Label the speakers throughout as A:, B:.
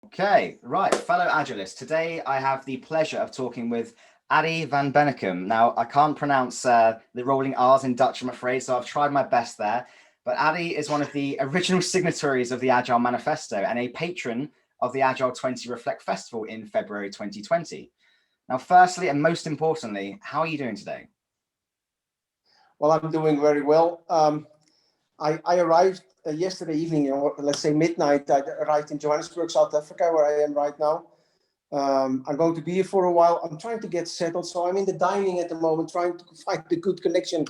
A: Okay, right, fellow Agilists. Today I have the pleasure of talking with Arie Van Bennekum. Now, I can't pronounce the rolling R's in Dutch, I'm afraid, so I've tried my best there. But Arie is one of the original signatories of the Agile Manifesto and a patron of the Agile20 Reflect Festival in February 2020. Now, firstly, and most importantly, how are you doing today?
B: Well, I'm doing very well. I arrived yesterday evening, let's say midnight. I arrived in Johannesburg, South Africa, where I am right now. I'm going to be here for a while. I'm trying to get settled. So I'm in the dining at the moment, trying to find a good connection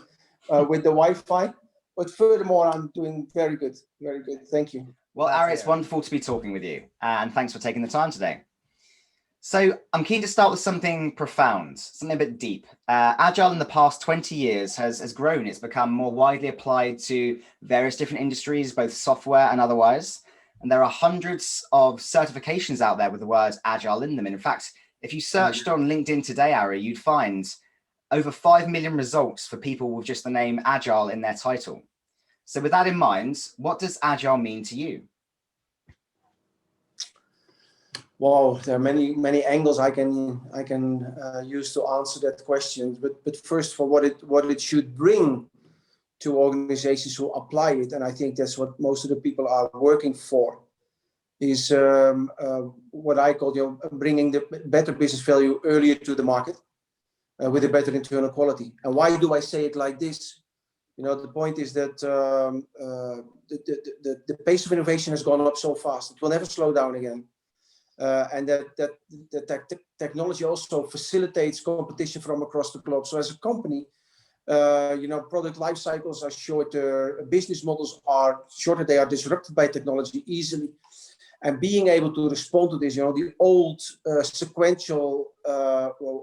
B: with the Wi-Fi. But furthermore, I'm doing very good. Very good. Thank you.
A: Well, Arie, it's wonderful to be talking with you. And thanks for taking the time today. So I'm keen to start with something profound, something a bit deep. Agile in the past 20 years has grown. It's become more widely applied to various different industries, both software and otherwise. And there are hundreds of certifications out there with the word Agile in them. And in fact, if you searched on LinkedIn today, Arie, you'd find over 5 million results for people with just the name Agile in their title. So with that in mind, what does Agile mean to you?
B: Well, there are many angles I can use to answer that question. But first, for what it should bring to organizations who apply it, and I think that's what most of the people are working for, is what I call bringing the better business value earlier to the market with a better internal quality. And why do I say it like this? The point is that the pace of innovation has gone up so fast; it will never slow down again. And that technology also facilitates competition from across the globe. So as a company, product life cycles are shorter, business models are shorter, they are disrupted by technology easily. And being able to respond to this, the old sequential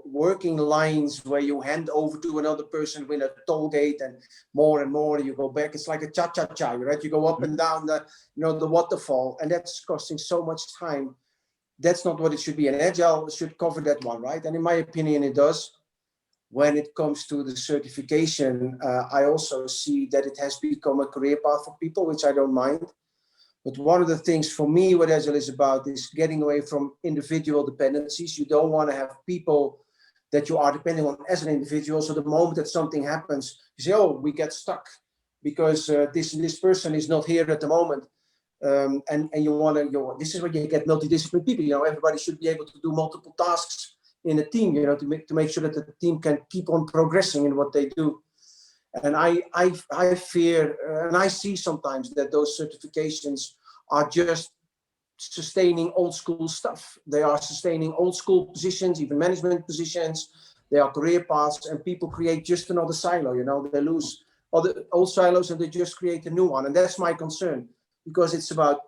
B: working lines where you hand over to another person with a toll gate and more you go back. It's like a cha-cha-cha, right? You go up and down the waterfall, and that's costing so much time. That's not what it should be. And Agile should cover that one, right? And in my opinion, it does. When it comes to the certification, I also see that it has become a career path for people, which I don't mind. But one of the things for me, what Agile is about, is getting away from individual dependencies. You don't want to have people that you are depending on as an individual. So the moment that something happens, you say, oh, we get stuck because this person is not here at the moment. And you want to, this is where you get multidisciplinary people. Everybody should be able to do multiple tasks in a team, to make sure that the team can keep on progressing in what they do. And I fear, and I see sometimes that those certifications are just sustaining old school stuff. They are sustaining old school positions, even management positions. They are career paths, and people create just another silo. They lose all the old silos and they just create a new one. And that's my concern. Because it's about,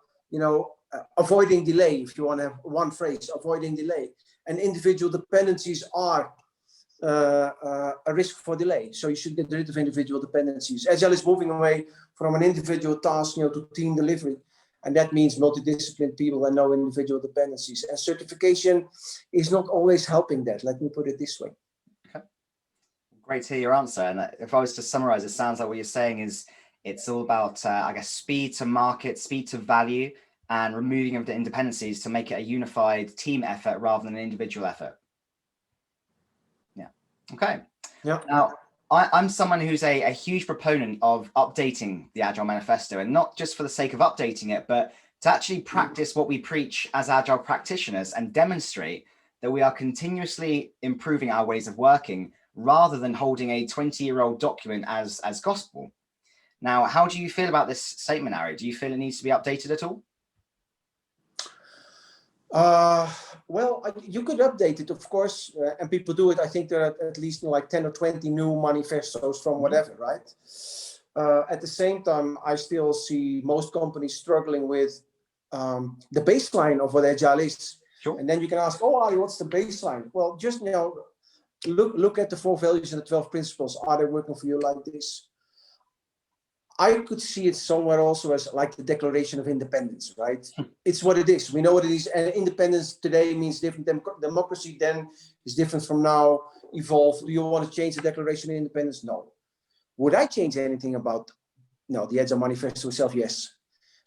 B: avoiding delay, if you want to have one phrase, avoiding delay. And individual dependencies are a risk for delay. So you should get rid of individual dependencies. Agile is moving away from an individual task, to team delivery. And that means multidisciplinary people and no individual dependencies. And certification is not always helping that. Let me put it this way.
A: Okay. Great to hear your answer. And if I was to summarize, it sounds like what you're saying is it's all about, I guess, speed to market, speed to value, and removing of the independencies to make it a unified team effort rather than an individual effort. Yeah. Okay.
B: Yeah.
A: Now, I'm someone who's a huge proponent of updating the Agile Manifesto, and not just for the sake of updating it, but to actually practice what we preach as Agile practitioners and demonstrate that we are continuously improving our ways of working rather than holding a 20-year-old document as gospel. Now, how do you feel about this statement, Arie? Do you feel it needs to be updated at all?
B: Well, you could update it, of course, and people do it. I think there are at least like 10 or 20 new manifestos from whatever, right? At the same time, I still see most companies struggling with the baseline of what Agile is.
A: Sure.
B: And then you can ask, oh, Arie, what's the baseline? Well, just look at the 4 values and the 12 principles. Are they working for you like this? I could see it somewhere also as like the Declaration of Independence, right? It's what it is. We know what it is. And independence today means different. Democracy then is different from now, evolved. Do you want to change the Declaration of Independence? No. Would I change anything about the Agile Manifesto itself? Yes.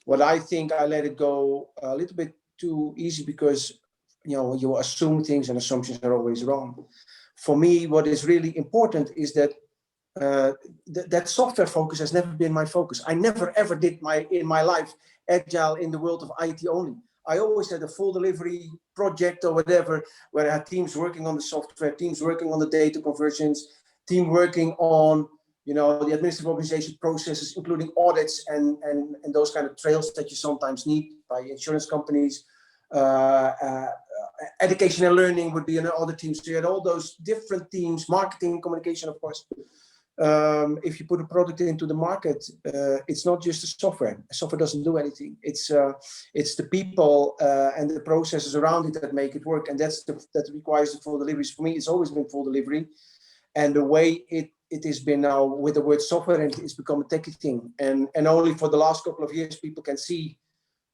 B: What I think, I let it go a little bit too easy because, you assume things and assumptions are always wrong. For me, what is really important is that that software focus has never been my focus. I never ever did in my life Agile in the world of IT only. I always had a full delivery project or whatever, where I had teams working on the software, teams working on the data conversions, team working on, the administrative organization processes, including audits and those kind of trails that you sometimes need by insurance companies. Education and learning would be another team. So you had all those different teams, marketing, communication, of course. If you put a product into the market, it's not just the software. Software doesn't do anything. It's the people and the processes around it that make it work, and that requires the full deliveries. For me, it's always been full delivery, and the way it has been now with the word software, and it's become a techie thing, and only for the last couple of years people can see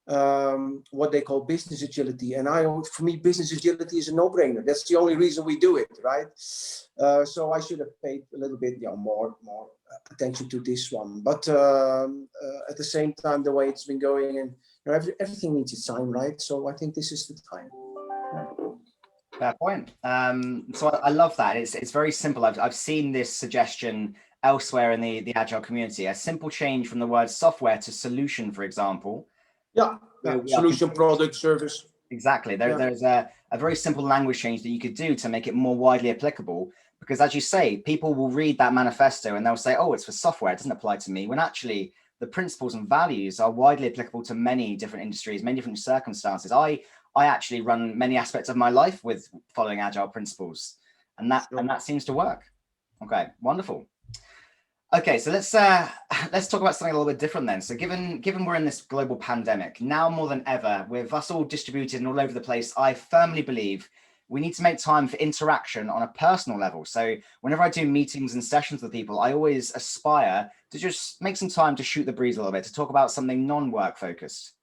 B: what they call business agility. And for me, business agility is a no-brainer. That's the only reason we do it, right? So I should have paid a little bit more attention to this one. But at the same time, the way it's been going, and everything needs its time, right? So I think this is the time.
A: Fair point. So I love that. It's very simple. I've seen this suggestion elsewhere in the Agile community. A simple change from the word software to solution, for example.
B: Yeah. Solution, product, service.
A: Exactly. There's a very simple language change that you could do to make it more widely applicable. Because as you say, people will read that manifesto and they'll say, oh, it's for software, it doesn't apply to me. When actually the principles and values are widely applicable to many different industries, many different circumstances. I actually run many aspects of my life with following Agile principles, and that seems to work. Okay, wonderful. Okay, so let's talk about something a little bit different then. So given we're in this global pandemic, now more than ever, with us all distributed and all over the place, I firmly believe we need to make time for interaction on a personal level. So whenever I do meetings and sessions with people, I always aspire to just make some time to shoot the breeze a little bit, to talk about something non-work focused.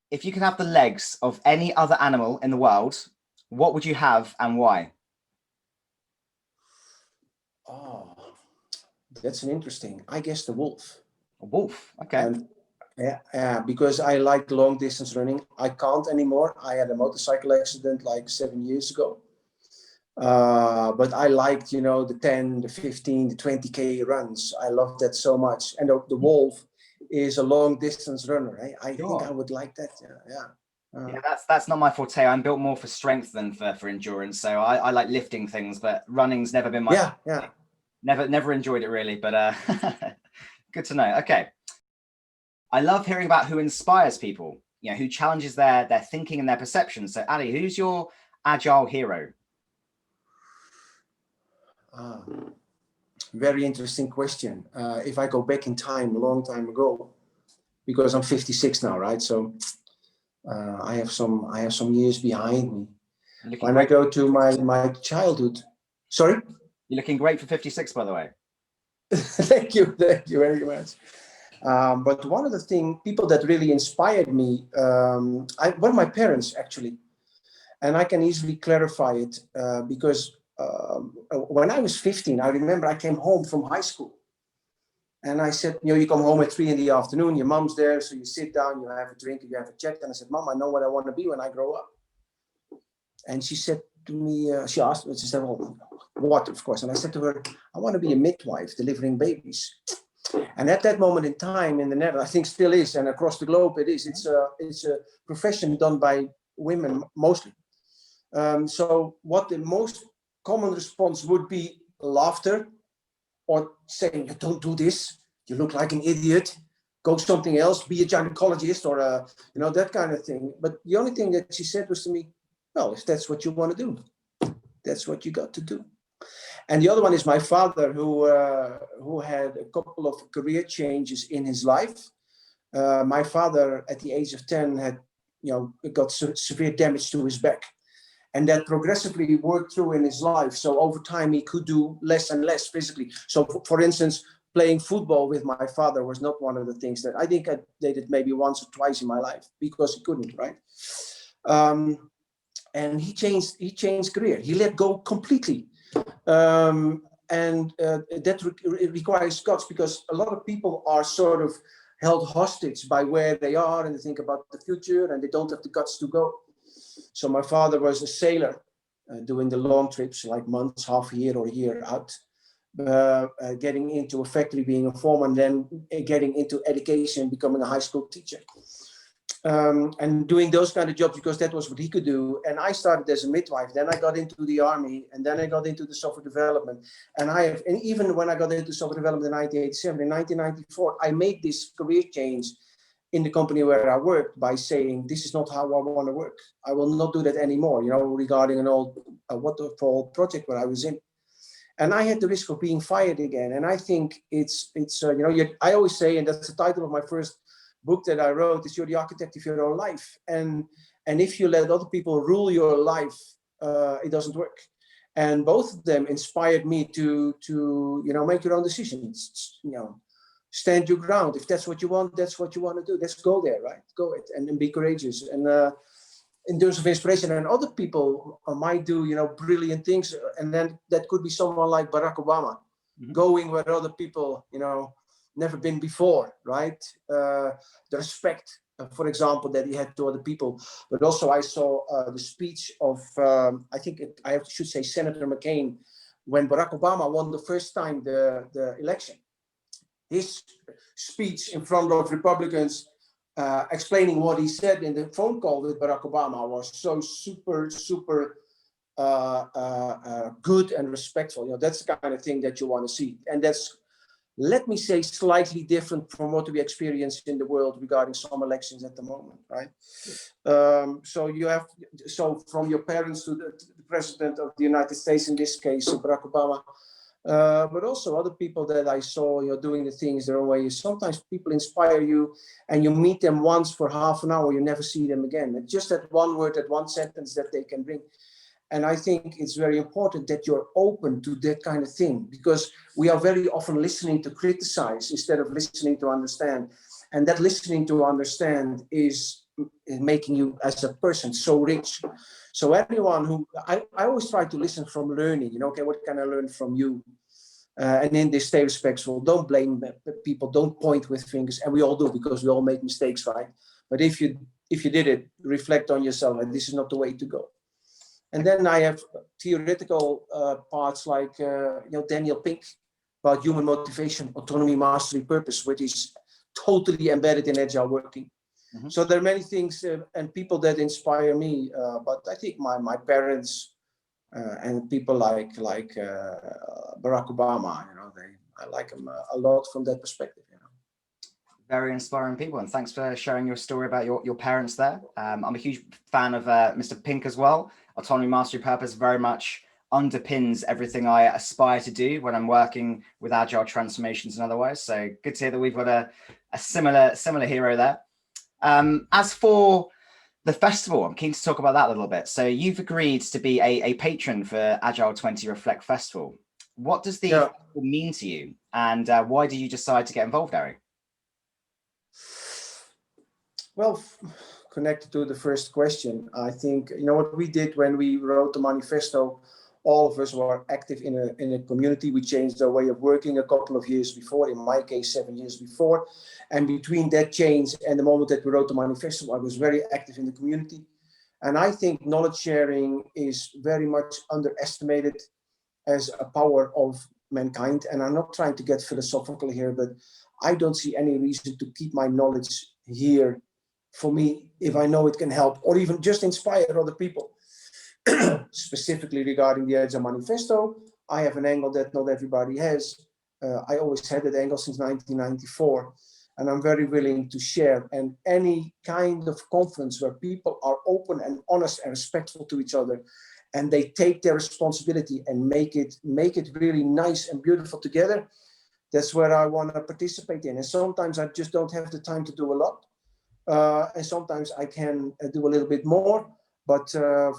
A: If you could have the legs of any other animal in the world, what would you have and why?
B: Oh, that's an interesting. I guess the wolf.
A: A wolf, okay.
B: And yeah, because I like long distance running. I can't anymore. I had a motorcycle accident like 7 years ago. But I liked, the 10, the 15, the 20K runs. I love that so much. And the wolf is a long distance runner. I think I would like that. Yeah,
A: that's not my forte. I'm built more for strength than for endurance. So I like lifting things, but running's never been my
B: yeah.
A: Never enjoyed it really, but good to know. Okay. I love hearing about who inspires people, who challenges their thinking and their perceptions. So Arie, who's your Agile hero?
B: Very interesting question. If I go back in time, a long time ago, because I'm 56 now, right? So I have some years behind me. When I go to my childhood, sorry?
A: You're looking great for 56, by the way.
B: Thank you very much. But one of the people that really inspired me, were my parents actually, and I can easily clarify it because when I was 15, I remember I came home from high school, and I said, you come home at 3 in the afternoon, your mom's there, so you sit down, you have a drink, you have a chat, and I said, Mom, I know what I want to be when I grow up. And she said to me, she said, well, what, of course, and I said to her, I want to be a midwife delivering babies. And at that moment in time in the Netherlands, I think still is, and across the globe it is, it's a profession done by women mostly. So what the most common response would be laughter, or saying, don't do this, you look like an idiot, go something else, be a gynecologist, or that kind of thing. But the only thing that she said was to me, well, if that's what you want to do, that's what you got to do. And the other one is my father, who had a couple of career changes in his life. My father, at the age of 10, had got severe damage to his back, and that progressively worked through in his life. So over time, he could do less and less physically. So, for instance, playing football with my father was not one of the things that I think I did it maybe once or twice in my life because he couldn't, right? And he changed career. He let go completely. And that requires guts, because a lot of people are sort of held hostage by where they are, and they think about the future, and they don't have the guts to go. So my father was a sailor, doing the long trips, like months, half a year or a year out, getting into a factory, being a foreman, then getting into education, becoming a high school teacher. And doing those kind of jobs because that was what he could do. And I started as a midwife. Then I got into the army, and then I got into the software development. And even when I got into software development in 1987, in 1994, I made this career change in the company where I worked by saying, this is not how I want to work. I will not do that anymore, regarding an old waterfall project where I was in. And I had the risk of being fired again. And I think I always say, and that's the title of my first book that I wrote, is you're the architect of your own life. And if you let other people rule your life, it doesn't work. And both of them inspired me to make your own decisions, stand your ground. If that's what you want, that's what you want to do. Let's go there, right? Go it and be courageous. And in terms of inspiration, and other people might do, brilliant things. And then that could be someone like Barack Obama, going where other people, never been before, right? The respect, for example, that he had to other people. But also I saw the speech of, I should say Senator McCain, when Barack Obama won the first time the election. His speech in front of Republicans, explaining what he said in the phone call with Barack Obama was so super, super good and respectful. That's the kind of thing that you want to see. And that's, let me say, slightly different from what we experience in the world regarding some elections at the moment, right? So from your parents to the president of the United States, in this case, Barack Obama, but also other people that I saw, doing the things their own way. Sometimes people inspire you, and you meet them once for half an hour, you never see them again. It's just that one word, that one sentence that they can bring. And I think it's very important that you're open to that kind of thing, because we are very often listening to criticize instead of listening to understand. And that listening to understand is making you as a person so rich. So anyone who, I always try to listen from learning, okay, what can I learn from you? And in this, stay respectful. Don't blame people. Don't point with fingers. And we all do, because we all make mistakes, right? But if you did it, reflect on yourself, and this is not the way to go. And then I have theoretical parts like Daniel Pink about human motivation, autonomy, mastery, purpose, which is totally embedded in agile working. So there are many things and people that inspire me, but I think my parents and people like Barack Obama, I like them a lot from that perspective.
A: Very inspiring people, and thanks for sharing your story about your parents there. I'm a huge fan of Mr. Pink as well. Autonomy, mastery, purpose very much underpins everything I aspire to do when I'm working with agile transformations and otherwise. So good to hear that we've got a similar hero there. As for the festival, I'm keen to talk about that a little bit. So you've agreed to be a patron for Agile20 Reflect Festival. What does the festival mean to you, and why did you decide to get involved, Arie?
B: Well, connected to the first question, I think, what we did when we wrote the manifesto, all of us were active in a community. We changed our way of working a couple of years before, in my case, 7 years before. And between that change and the moment that we wrote the manifesto, I was very active in the community. And I think knowledge sharing is very much underestimated as a power of mankind. And I'm not trying to get philosophical here, but I don't see any reason to keep my knowledge here for me, if I know it can help, or even just inspire other people. Specifically regarding the Agile Manifesto, I have an angle that not everybody has. I always had that angle since 1994, and I'm very willing to share. And any kind of conference where people are open and honest and respectful to each other, and they take their responsibility and make it really nice and beautiful together, that's where I want to participate in. And sometimes I just don't have the time to do a lot. And sometimes I can do a little bit more, but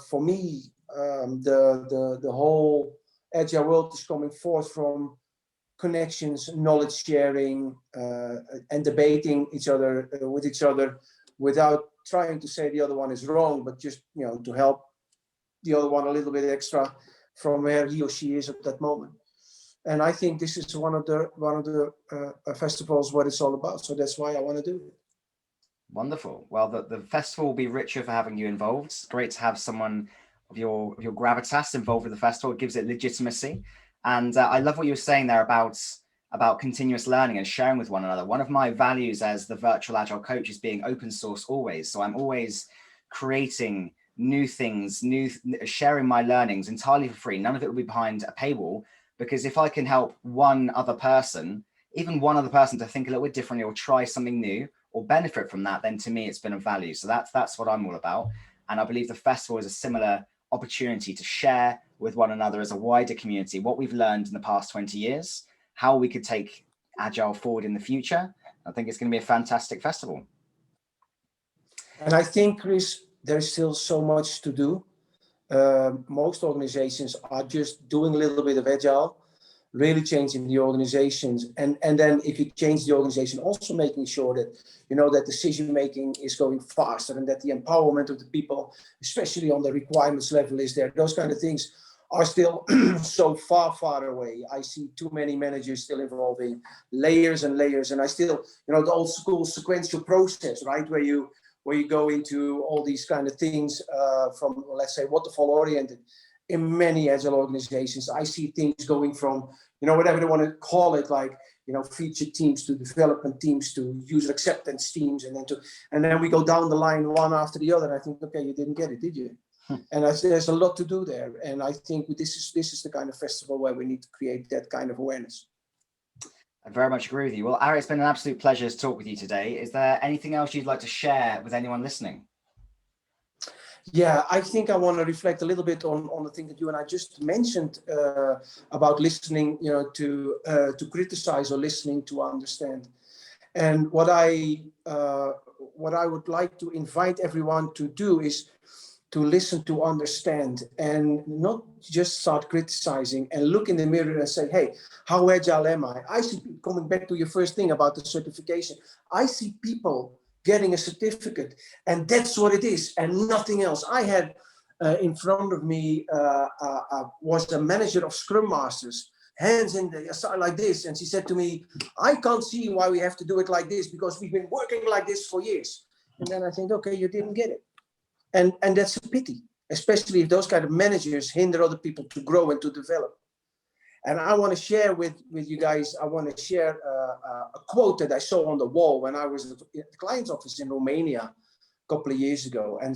B: for me, the whole agile world is coming forth from connections, knowledge sharing, and debating with each other without trying to say the other one is wrong, but just to help the other one a little bit extra from where he or she is at that moment. And I think this is one of the festivals what it's all about. So that's why I want to do it.
A: Wonderful. Well, the festival will be richer for having you involved. It's great to have someone of your gravitas involved with the festival. It gives it legitimacy. And I love what you were saying there about continuous learning and sharing with one another. One of my values as the virtual agile coach is being open source always. So I'm always creating new things, sharing my learnings entirely for free. None of it will be behind a paywall, because if I can help one other person, even one other person, to think a little bit differently or try something new or benefit from that, then to me it's been of value. So that's what I'm all about. And I believe the festival is a similar opportunity to share with one another as a wider community what we've learned in the past 20 years, how we could take Agile forward in the future. I think it's going to be a fantastic festival.
B: And I think, Chris, there's still so much to do. Most organizations are just doing a little bit of Agile, really changing the organizations. And then if you change the organization, also making sure that, that decision making is going faster and that the empowerment of the people, especially on the requirements level, is there. Those kind of things are still so far away. I see too many managers still involving layers and layers. And I still, the old school sequential process, right? Where you go into all these kind of things from, let's say, waterfall oriented. In many agile organizations, I see things going from, whatever they want to call it, like, feature teams to development teams to user acceptance teams, and then we go down the line one after the other. And I think, okay, you didn't get it, did you? And there's a lot to do there. And I think this is the kind of festival where we need to create that kind of awareness.
A: I very much agree with you. Well, Arie, it's been an absolute pleasure to talk with you today. Is there anything else you'd like to share with anyone listening?
B: Yeah, I think I want to reflect a little bit on the thing that you and I just mentioned about listening, to criticize or listening to understand. And what I would like to invite everyone to do is to listen to understand and not just start criticizing and look in the mirror and say, hey, how agile am I? I see, coming back to your first thing about the certification, I see people getting a certificate and that's what it is and nothing else. I had in front of me was the manager of Scrum Masters, hands in the side like this. And she said to me, I can't see why we have to do it like this because we've been working like this for years. And then I think, okay, you didn't get it. And that's a pity, especially if those kind of managers hinder other people to grow and to develop. And I want to share with you guys, I want to share a quote that I saw on the wall when I was at the client's office in Romania a couple of years ago. And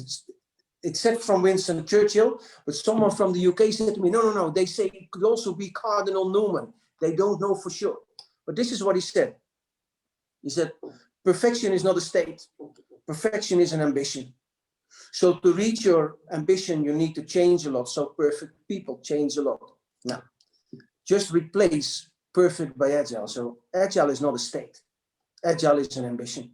B: it said from Winston Churchill, but someone from the UK said to me, no, they say it could also be Cardinal Newman. They don't know for sure. But this is what he said. He said, perfection is not a state. Perfection is an ambition. So to reach your ambition, you need to change a lot. So perfect people change a lot. Now, just replace perfect by agile. So agile is not a state. Agile is an ambition.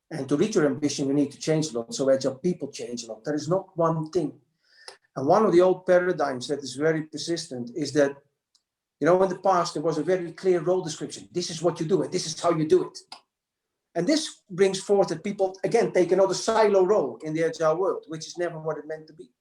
B: And to reach your ambition, you need to change a lot. So agile people change a lot. There is not one thing. And one of the old paradigms that is very persistent is that, in the past, there was a very clear role description. This is what you do, and this is how you do it. And this brings forth that people, again, take another silo role in the agile world, which is never what it meant to be.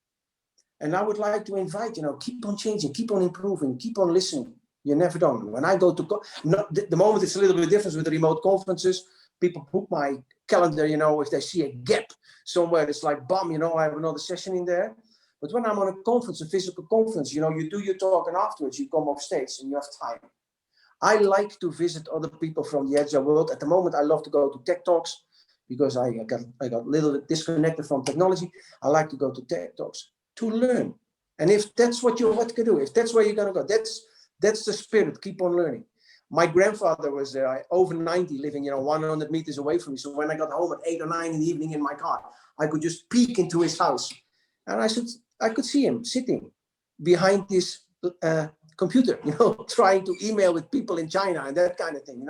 B: And I would like to invite, keep on changing, keep on improving, keep on listening. You never know. When I go to, the moment it's a little bit different with the remote conferences, people book my calendar, if they see a gap somewhere, it's like, bam, I have another session in there. But when I'm on a conference, a physical conference, you do your talk and afterwards you come off stage and you have time. I like to visit other people from the agile world. At the moment, I love to go to tech talks because I got a little bit disconnected from technology. I like to go to tech talks to learn. And if that's what you can do, if that's where you're going to go, that's the spirit. Keep on learning. My grandfather was over 90, living 100 meters away from me. So when I got home at 8 or 9 in the evening in my car, I could just peek into his house, and I could see him sitting behind this computer, trying to email with people in China and that kind of thing.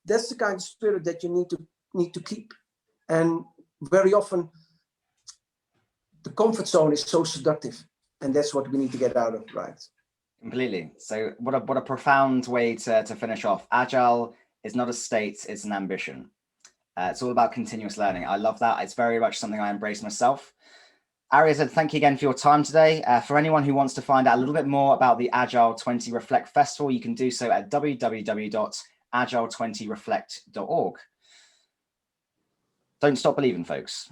B: That's the kind of spirit that you need to keep. And very often the comfort zone is so seductive, and that's what we need to get out of, right?
A: Completely. So what a profound way to finish off. Agile is not a state, it's an ambition. It's all about continuous learning. I love that. It's very much something I embrace myself. Arie, thank you again for your time today. For anyone who wants to find out a little bit more about the Agile20 Reflect Festival, you can do so at www.agile20reflect.org. Don't stop believing, folks.